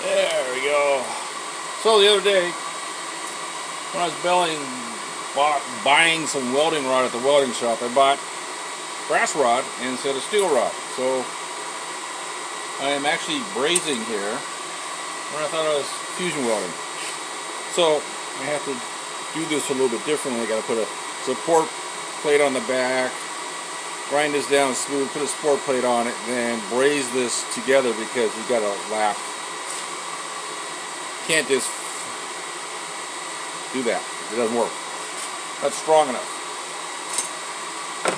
There we go. So the other day, when I was buying some welding rod at the welding shop, I bought brass rod instead of steel rod. So I am actually brazing here, where I thought I was fusion welding. So I have to do this a little bit differently. I got to put a support plate on the back, grind this down smooth, put a support plate on it, then braze this together because you got to lap. Can't just do that. It doesn't work. Not strong enough.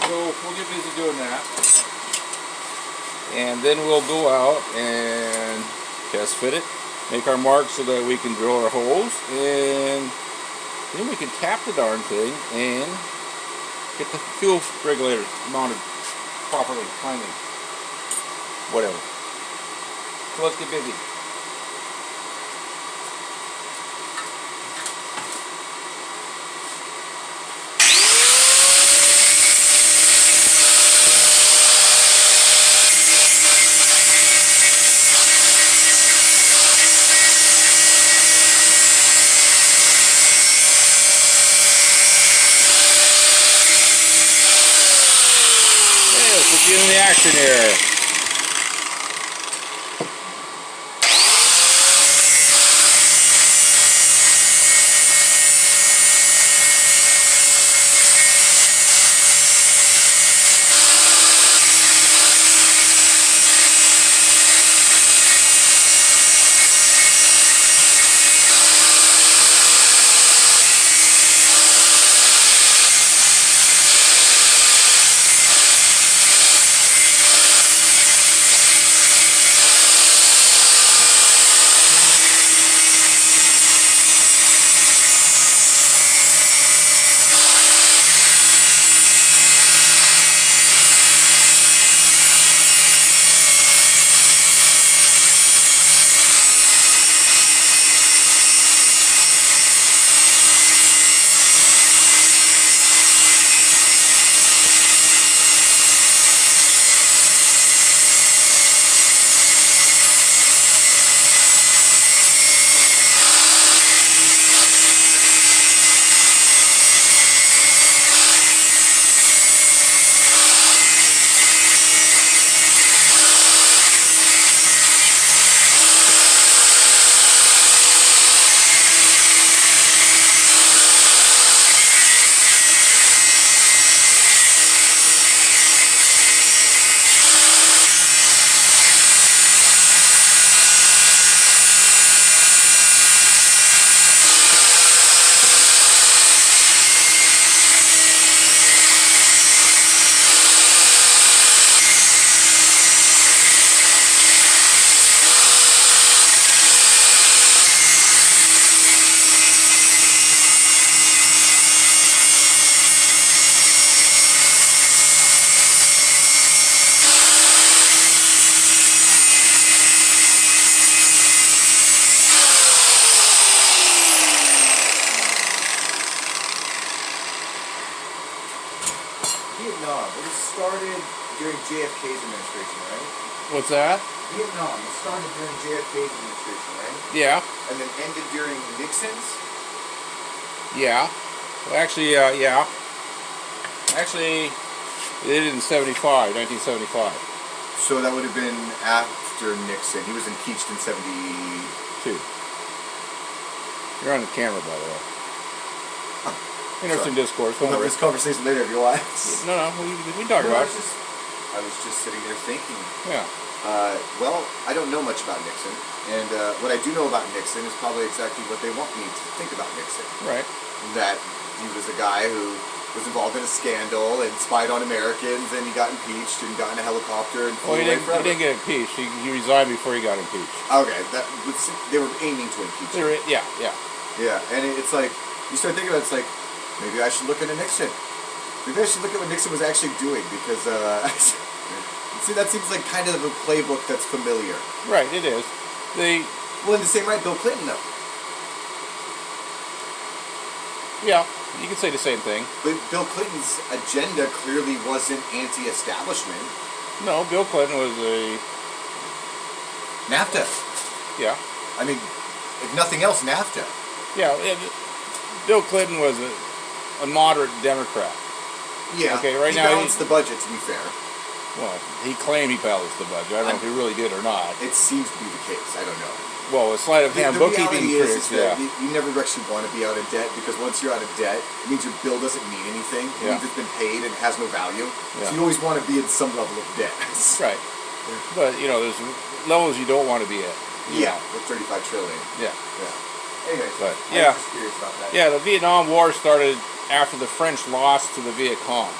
So we'll get busy doing that. And then we'll go out and test fit it, make our marks so that we can drill our holes, and then we can tap the darn thing and get the fuel regulators mounted properly, finally. Whatever. So let's get busy. Let's get in the action here. Vietnam, it started during JFK's administration, right? What's that? Vietnam, it started during JFK's administration, right? Yeah. And then ended during Nixon's? Yeah. Well, actually, yeah. Actually, it did in 1975. So that would have been after Nixon. He was impeached in 72. You're on the camera, by the way. Huh. Interesting discourse. We'll have this conversation later if you want. No, we talk about it. I was just sitting there thinking. Yeah. Well, I don't know much about Nixon, and what I do know about Nixon is probably exactly what they want me to think about Nixon. Right. That he was a guy who was involved in a scandal and spied on Americans, and he got impeached and got in a helicopter and flew away forever. He didn't get impeached. He resigned before he got impeached. Okay, they were aiming to impeach him. Yeah. Yeah, and it's like, you start thinking about it, it's like, maybe I should look into Nixon. Maybe I should look at what Nixon was actually doing, because, see, that seems like kind of a playbook that's familiar. Right, it is. Well, in the same right, Bill Clinton, though. Yeah, you could say the same thing. But Bill Clinton's agenda clearly wasn't anti-establishment. No, Bill Clinton was a... NAFTA. Yeah. I mean, if nothing else, NAFTA. Yeah, Bill Clinton was a moderate Democrat. Yeah. Okay, right he now balanced the budget, to be fair. Well, he claimed he balanced the budget. I don't know if he really did or not. It seems to be the case. I don't know. Well, a sleight of hand bookkeeping tricks, that you never actually want to be out of debt, because once you're out of debt, it means your bill doesn't mean anything. It means it's been paid and has no value. Yeah. So you always want to be in some level of debt. Right. But, you know, there's levels you don't want to be at. Yeah, with 35 trillion. Yeah. Anyways, but, I'm just curious about that. Yeah, the Vietnam War started after the French lost to the Viet Cong.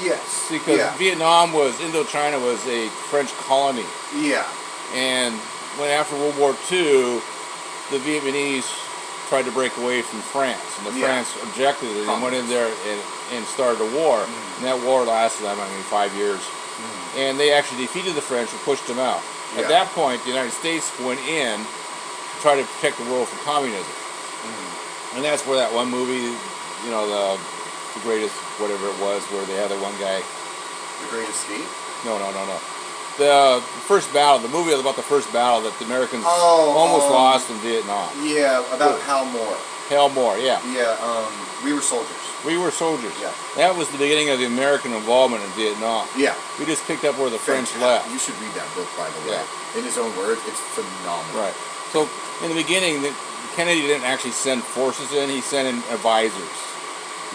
Yes. Because Indochina was a French colony. Yeah. And when after World War II, the Vietnamese tried to break away from France. And the France objected and went in there and started a war. And that war lasted, 5 years. And they actually defeated the French and pushed them out. At that point, the United States went in to try to protect the world from communism. And that's where that one movie, you know, the greatest, whatever it was, where they had that one guy. The Great Escape? No. The first battle, the movie about the first battle that the Americans almost lost in Vietnam. Yeah, about Hal Moore. Hal Moore, yeah. Yeah, We Were Soldiers. We Were Soldiers. Yeah. That was the beginning of the American involvement in Vietnam. Yeah. We just picked up where the French left. You should read that book, by the way. In his own words, it's phenomenal. Right. So, in the beginning, Kennedy didn't actually send forces in, he sent in advisors.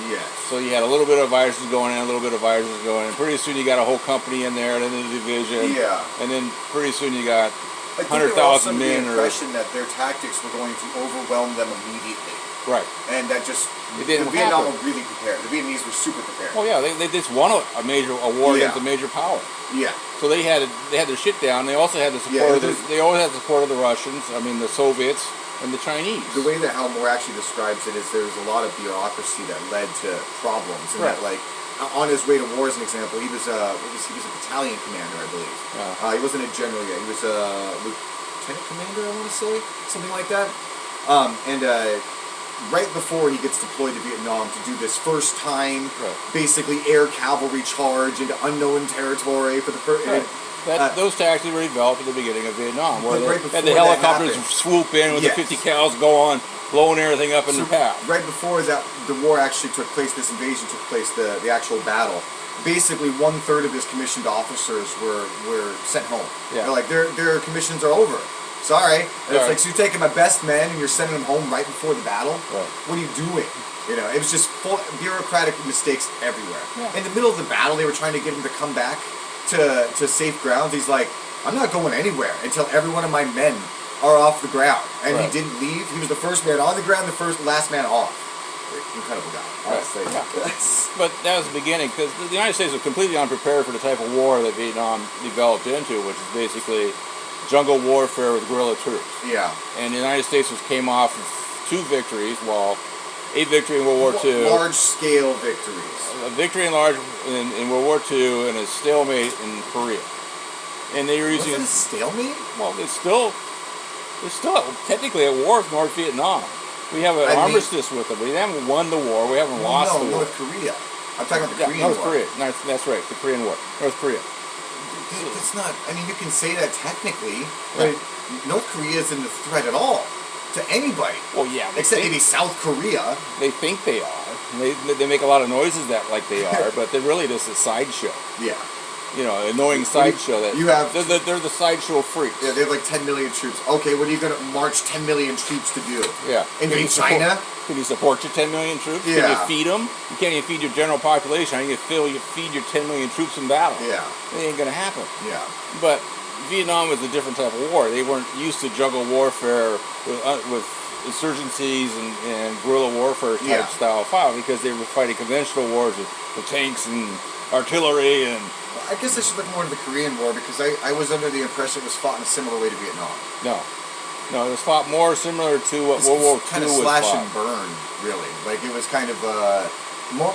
Yes. So you had a little bit of advisors going in, a little bit of advisors going in. Pretty soon you got a whole company in there, and then the division. Yeah. And then pretty soon you got 100,000 men. The impression that their tactics were going to overwhelm them immediately. Right. And that just it didn't the Vietnam were really prepared. The Vietnamese were super prepared. Well, yeah, they just won a war against a major power. Yeah. So they had their shit down. They also had the support they always had the support of the Russians. I mean, the Soviets and the Chinese. The way that Hal Moore actually describes it is there's a lot of bureaucracy that led to problems, and that like on his way to war, as an example, he was a battalion commander, I believe. Yeah. He wasn't a general yet. He was a lieutenant commander, I want to say, something like that. Right before he gets deployed to Vietnam to do this first time, basically air cavalry charge into unknown territory for the first. Those tactics were developed at the beginning of Vietnam, where the helicopters swoop in with the 50 cals, go on, blowing everything up in the path. Right before that, the war actually took place, this invasion took place, the actual battle. Basically, 1/3 of his commissioned officers were sent home. Yeah. They're like, their commissions are over. Sorry. And it's like, so you're taking my best men and you're sending them home right before the battle? Right. What are you doing? You know, it was just full bureaucratic mistakes everywhere. Yeah. In the middle of the battle, they were trying to get him to come back to safe ground. He's like, I'm not going anywhere until every one of my men are off the ground. And he didn't leave. He was the first man on the ground, the last man off. Incredible guy. But that was the beginning, because the United States was completely unprepared for the type of war that Vietnam developed into, which is basically jungle warfare with guerrilla troops. Yeah. And the United States came off of 2 victories, a victory in World War II. Large-scale victories. A victory in World War II and a stalemate in Korea. And they were using... Was it a stalemate? Well, it's still technically at war with North Vietnam. We have an armistice with them. We haven't won the war. We haven't lost the war. North Korea. I'm talking about the Korean War. North Korea. No, that's right. The Korean War. North Korea. It's not. I mean, you can say that technically, but North Korea isn't a threat at all to anybody. Well, yeah. Except maybe South Korea. They think they are. They make a lot of noises like they are, but they're really just a sideshow. Yeah. You know, annoying sideshow that you have. They're the sideshow freaks. Yeah, they have like 10 million troops. Okay, what are you going to march 10 million troops to do? Yeah. Invade China? Can you support your 10 million troops? Yeah. Can you feed them? You can't even feed your general population. How can you feed your 10 million troops in battle? Yeah. It ain't going to happen. Yeah. But Vietnam was a different type of war. They weren't used to jungle warfare with insurgencies and guerrilla warfare type style file, because they were fighting conventional wars with tanks and artillery and... I guess I should look more into the Korean War, because I was under the impression it was fought in a similar way to Vietnam. No, it was fought more similar to what World War II was fought. Kind of slash and burn, really. Like, it was kind of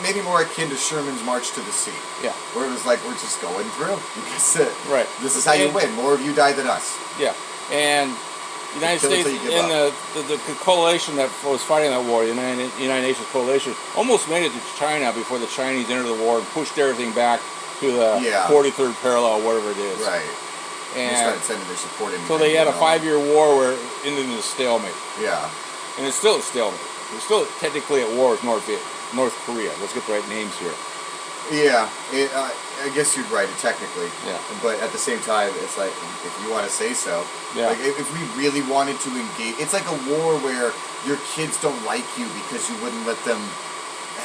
maybe more akin to Sherman's March to the Sea. Yeah. Where it was like, we're just going through. Because this is how you win. More of you die than us. Yeah. And the United States and the coalition that was fighting that war, the United Nations coalition, almost made it to China before the Chinese entered the war and pushed everything back to the 43rd parallel, whatever it is. Right. They And started sending their support in. so they had a 5-year war where it ended in a stalemate. Yeah. And it's still a stalemate. It's still technically at war with North Korea. Let's get the right names here. Yeah, I guess you're right, technically. Yeah. But at the same time, it's like, if you want to say so. Yeah. Like, if we really wanted to engage, it's like a war where your kids don't like you because you wouldn't let them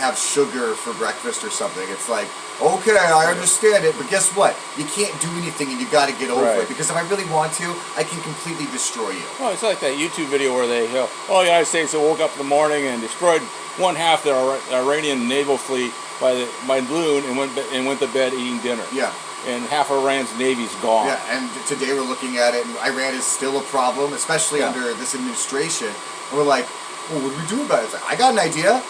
have sugar for breakfast or something. It's like, okay, I understand it, but guess what? You can't do anything and you got to get over Right. it. Because if I really want to, I can completely destroy you. Well, it's like that YouTube video where they, the United States woke up in the morning and destroyed one half the Iranian naval fleet by noon and went to bed eating dinner. Yeah. And half Iran's navy's gone. Yeah, and today we're looking at it, and Iran is still a problem, especially under this administration. And we're like, well, what do we do about it? It's like, I got an idea.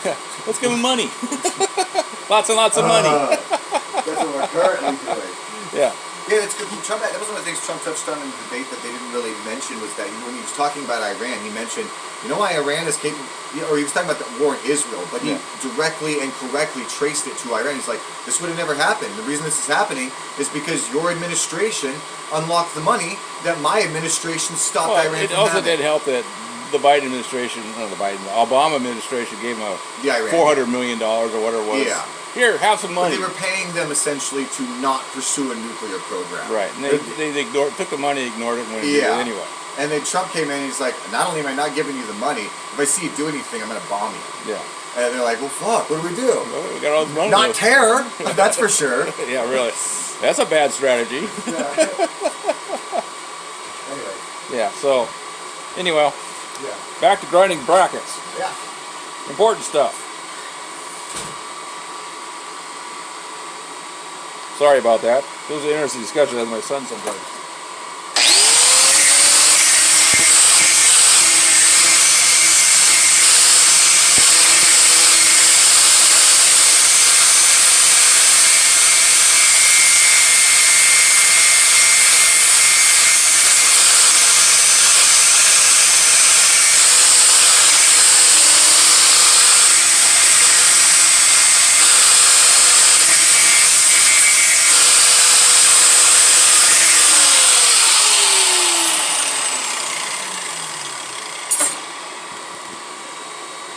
Yeah. Let's give them money. Lots and lots of money. That's what we're currently doing. Yeah. Yeah, it's good. Trump, that was one of the things Trump touched on in the debate that they didn't really mention was that when he was talking about Iran, he mentioned, you know why Iran is capable, or he was talking about the war in Israel, but he directly and correctly traced it to Iran. He's like, this would have never happened. The reason this is happening is because your administration unlocked the money that my administration stopped Iran from having. It also did help that the Biden administration, the Obama administration gave him $400 million or whatever it was. Yeah. Here, have some money. But they were paying them essentially to not pursue a nuclear program. Right, and they took the money, ignored it, and went and did it anyway. And then Trump came in and he's like, not only am I not giving you the money, if I see you do anything, I'm going to bomb you. Yeah. And they're like, well, fuck, what do we do? Well, we got all this money. Not terror, that's for sure. Yeah, really. That's a bad strategy. Anyway. Yeah, so, anyway, Yeah. back to grinding brackets. Yeah. Important stuff. Sorry about that. It was an interesting discussion with my son sometimes.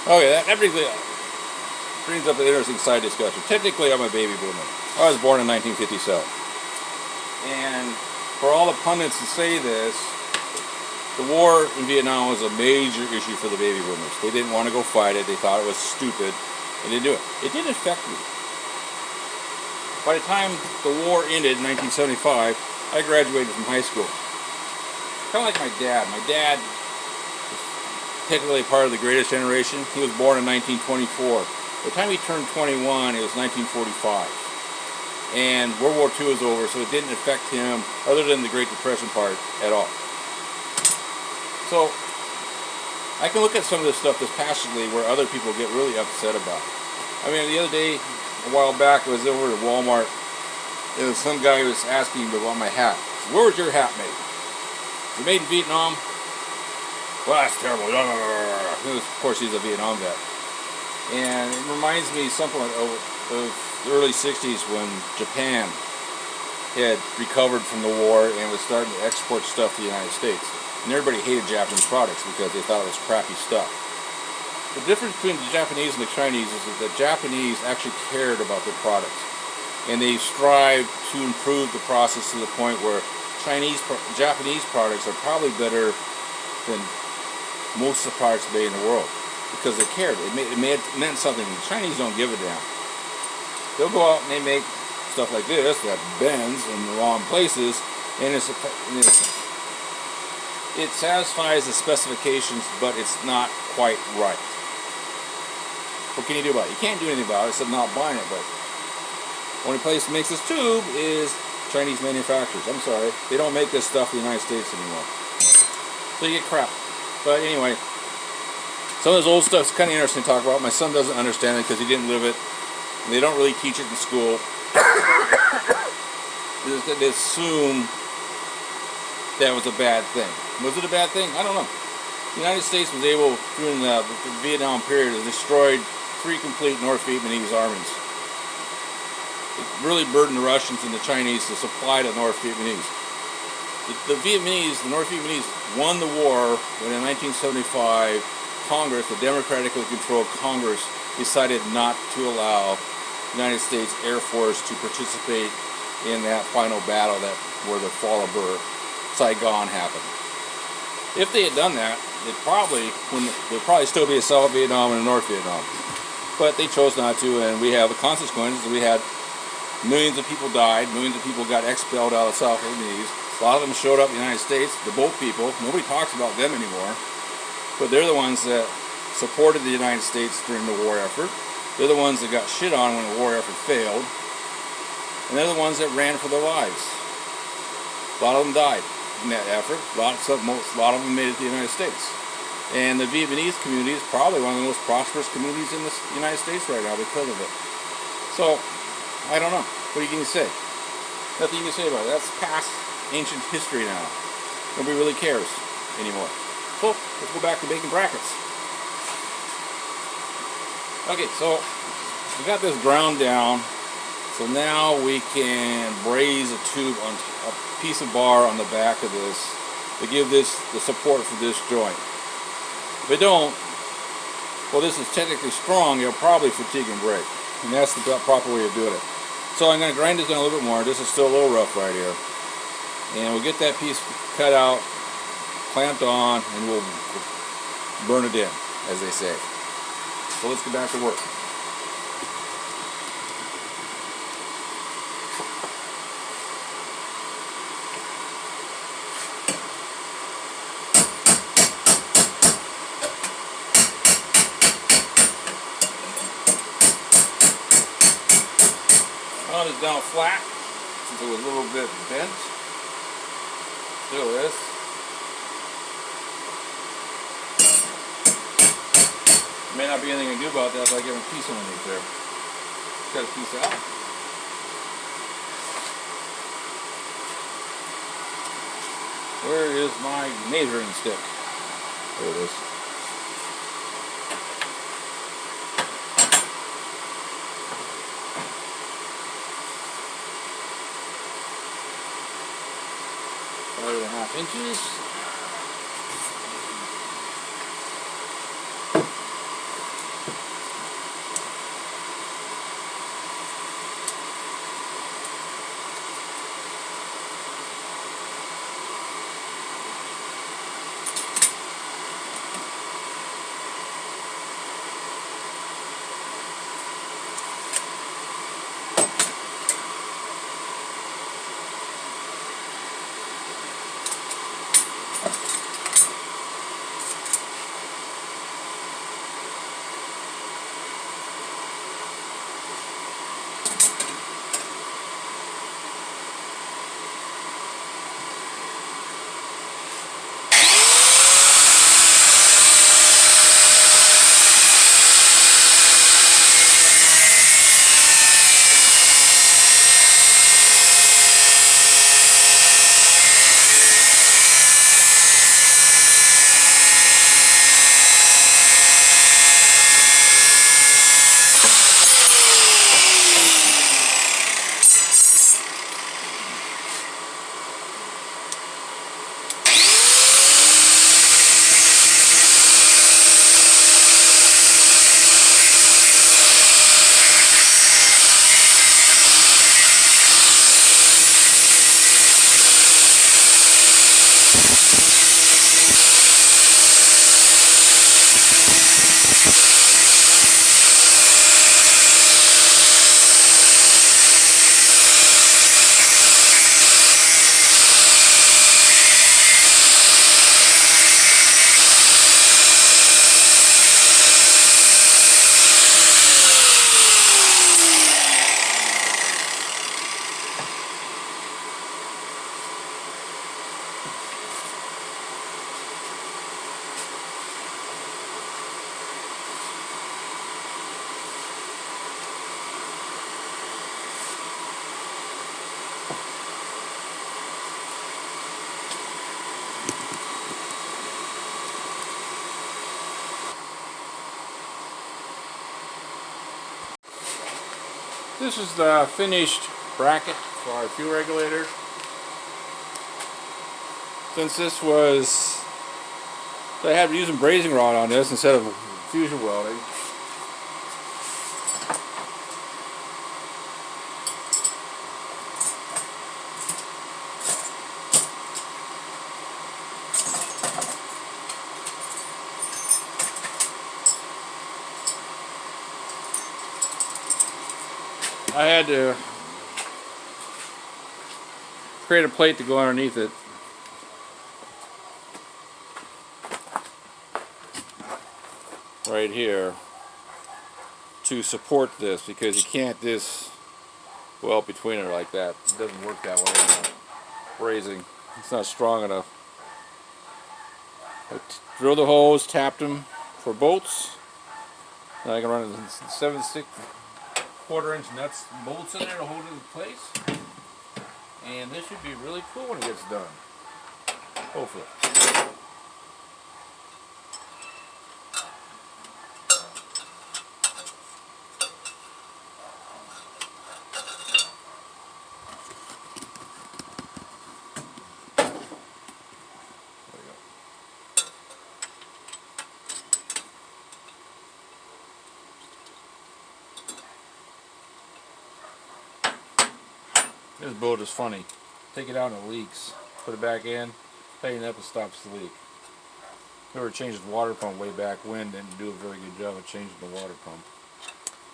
Okay, that brings up an interesting side discussion. Technically, I'm a baby boomer. I was born in 1957. And for all the pundits to say this, the war in Vietnam was a major issue for the baby boomers. They didn't want to go fight it. They thought it was stupid. They didn't do it. It didn't affect me. By the time the war ended in 1975, I graduated from high school. Kind of like my dad. My dad technically part of the greatest generation. He was born in 1924. By the time he turned 21, it was 1945. And World War II was over, so it didn't affect him, other than the Great Depression part, at all. So, I can look at some of this stuff dispassionately where other people get really upset about it. I mean, the other day, a while back, I was over at Walmart. There was some guy who was asking me about my hat. Where was your hat made? Was it made in Vietnam? Well, that's terrible. Of course, he's a Vietnam vet. And it reminds me something of the early 60s when Japan had recovered from the war and was starting to export stuff to the United States. And everybody hated Japanese products because they thought it was crappy stuff. The difference between the Japanese and the Chinese is that the Japanese actually cared about their products. And they strived to improve the process to the point where Japanese products are probably better than most of the products made in the world because they cared. It meant something. The Chinese don't give a damn. They'll go out and they make stuff like this that bends in the wrong places, and it satisfies the specifications, but it's not quite right. What can you do about it? You can't do anything about it except not buying it. But the only place that makes this tube is Chinese manufacturers. I'm sorry, they don't make this stuff in the United States anymore. So you get crap. But anyway, some of this old stuff's kind of interesting to talk about. My son doesn't understand it because he didn't live it. And they don't really teach it in school. They assume that was a bad thing. Was it a bad thing? I don't know. The United States was able, during the Vietnam period, to destroy 3 complete North Vietnamese armies. it really burdened the Russians and the Chinese to supply the North Vietnamese. The North Vietnamese won the war when in 1975 Congress, the democratically controlled Congress, decided not to allow the United States Air Force to participate in that final battle where the fall of Saigon happened. If they had done that, there'd probably still be a South Vietnam and a North Vietnam. But they chose not to, and we have the consequences. We had millions of people died, millions of people got expelled out of South Vietnamese. A lot of them showed up in the United States, the boat people. Nobody talks about them anymore. But they're the ones that supported the United States during the war effort. They're the ones that got shit on when the war effort failed. And they're the ones that ran for their lives. A lot of them died in that effort. A lot of them made it to the United States. And the Vietnamese community is probably one of the most prosperous communities in the United States right now because of it. So, I don't know. What can you say? Nothing you can say about it. That's past ancient history now. Nobody really cares anymore. So, let's go back to making brackets. Okay, so we got this ground down. So now we can braze a tube on a piece of bar on the back of this to give this the support for this joint. If it don't, well, this is technically strong, it'll probably fatigue and break. And that's the proper way of doing it. So I'm going to grind this down a little bit more. This is still a little rough right here. And we'll get that piece cut out, clamped on, and we'll burn it in, as they say. So let's get back to work. It's down flat since it was a little bit bent. Still is. May not be anything I can do about that, but I give a piece underneath there. Cut a piece out. Where is my measuring stick? There it is. Five and a half inches. This is the finished bracket for our fuel regulator. Since this was, I had to use a brazing rod on this instead of fusion welding. I had to create a plate to go underneath it. Right here to support this, because you can't weld between it like that. It doesn't work that way. Brazing, it's not strong enough. I drilled the holes, tapped them for bolts. Now I can run 7/6 1/4 inch nuts and bolts in there to hold it in place. And this should be really cool when it gets done. Hopefully. This boat is funny. Take it out and it leaks. Put it back in, tighten it up, it stops the leak. Whoever changed the water pump way back when didn't do a very good job of changing the water pump.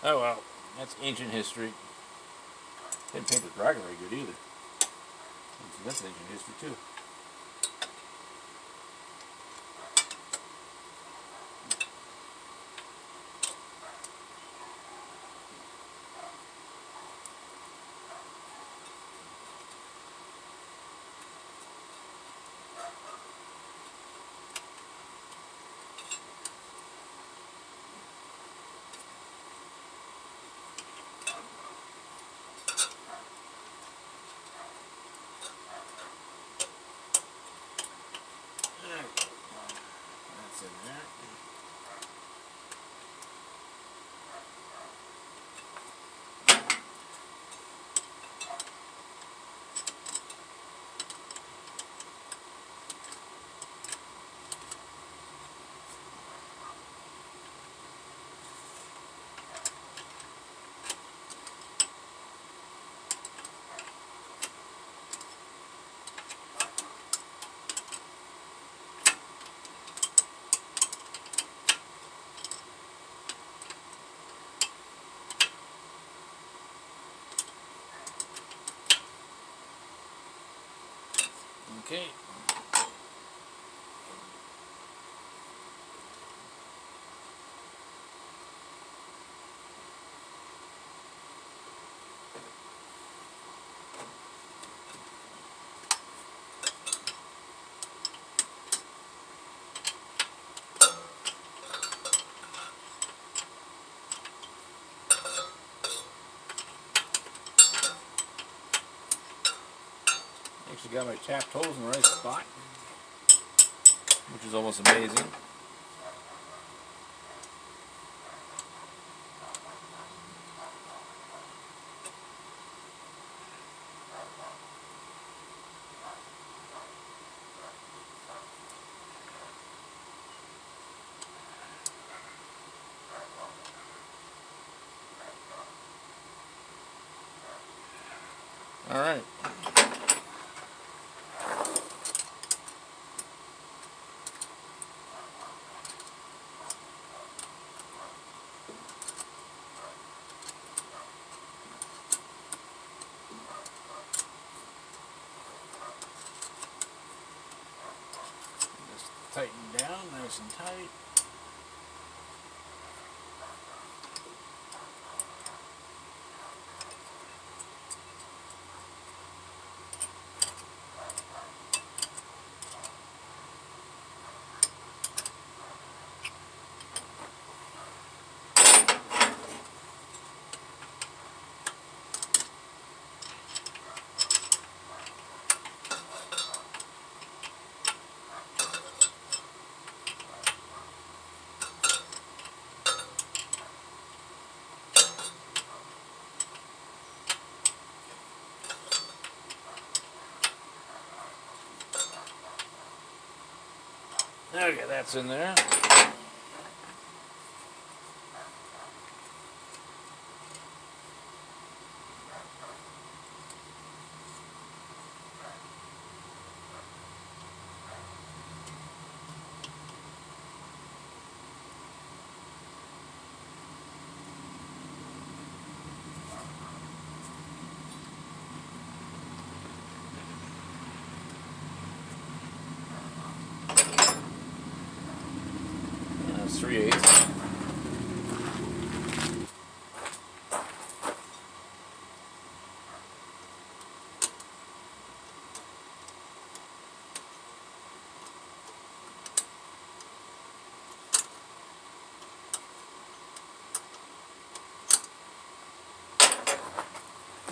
Oh well, that's ancient history. Didn't paint the dragon very good either. That's ancient history too. That's in there. Okay. Actually got my tapped holes in the right spot, which is almost amazing. All right. Just tighten down nice and tight. Okay, that's in there. That's 3/8.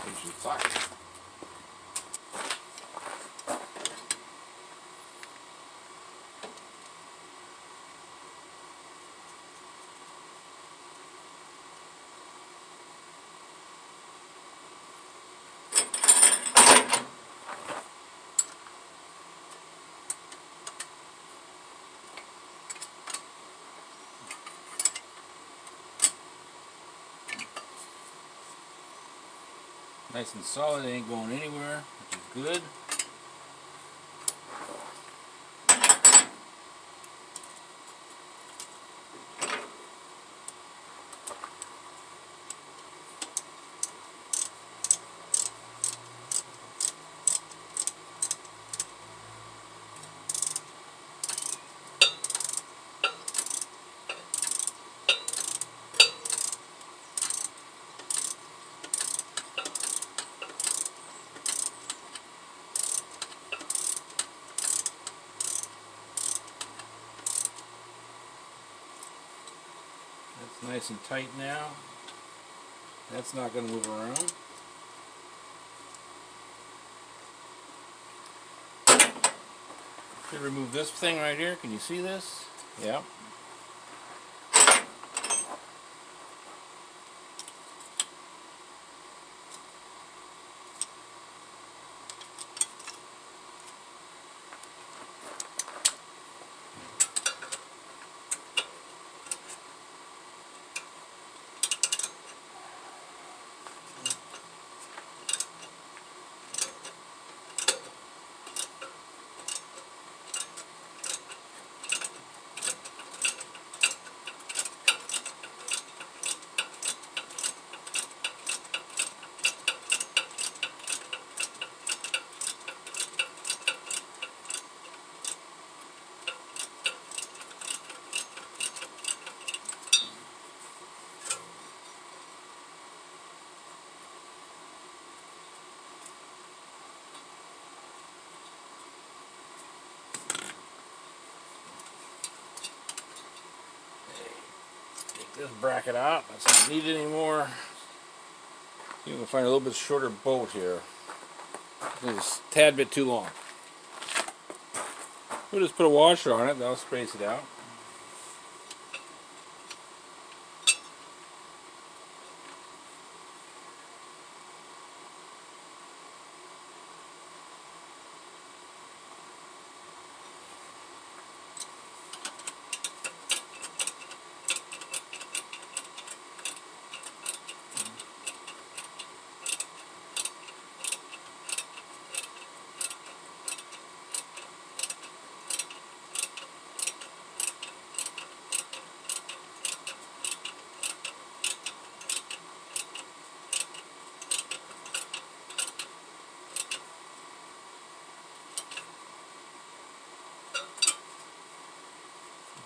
Usually flat. Nice and solid, it ain't going anywhere, which is good. That's nice and tight now. That's not going to move around. Okay, remove this thing right here. Can you see this? Yeah. Take this bracket out. That's not needed anymore. You can find a little bit shorter bolt here. It's a tad bit too long. We'll just put a washer on it. That'll space it out.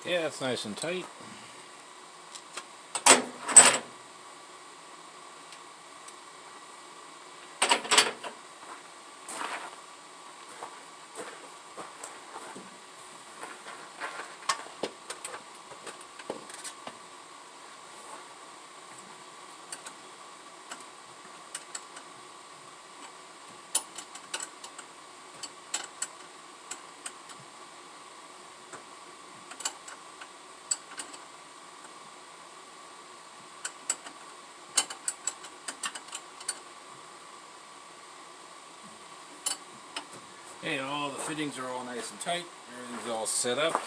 Yeah, that's nice and tight. Hey, all the fittings are all nice and tight. Everything's all set up.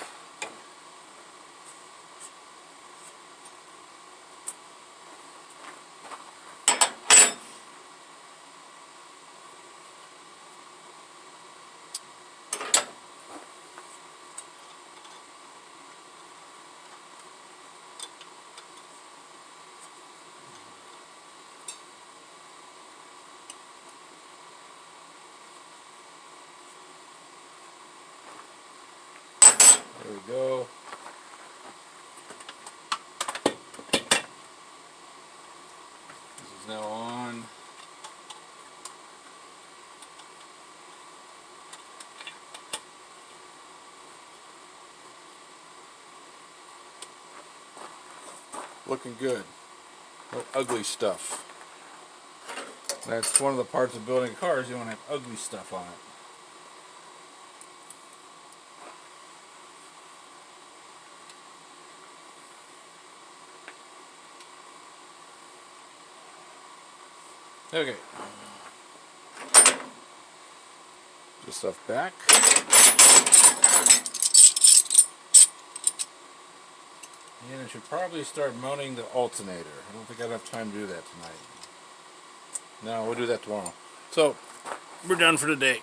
we go. This is now on. Looking good. No ugly stuff. That's one of the parts of building cars. You don't have ugly stuff on it. Okay. Just stuff back. And I should probably start mounting the alternator. I don't think I'd have time to do that tonight. No, we'll do that tomorrow. So, we're done for today.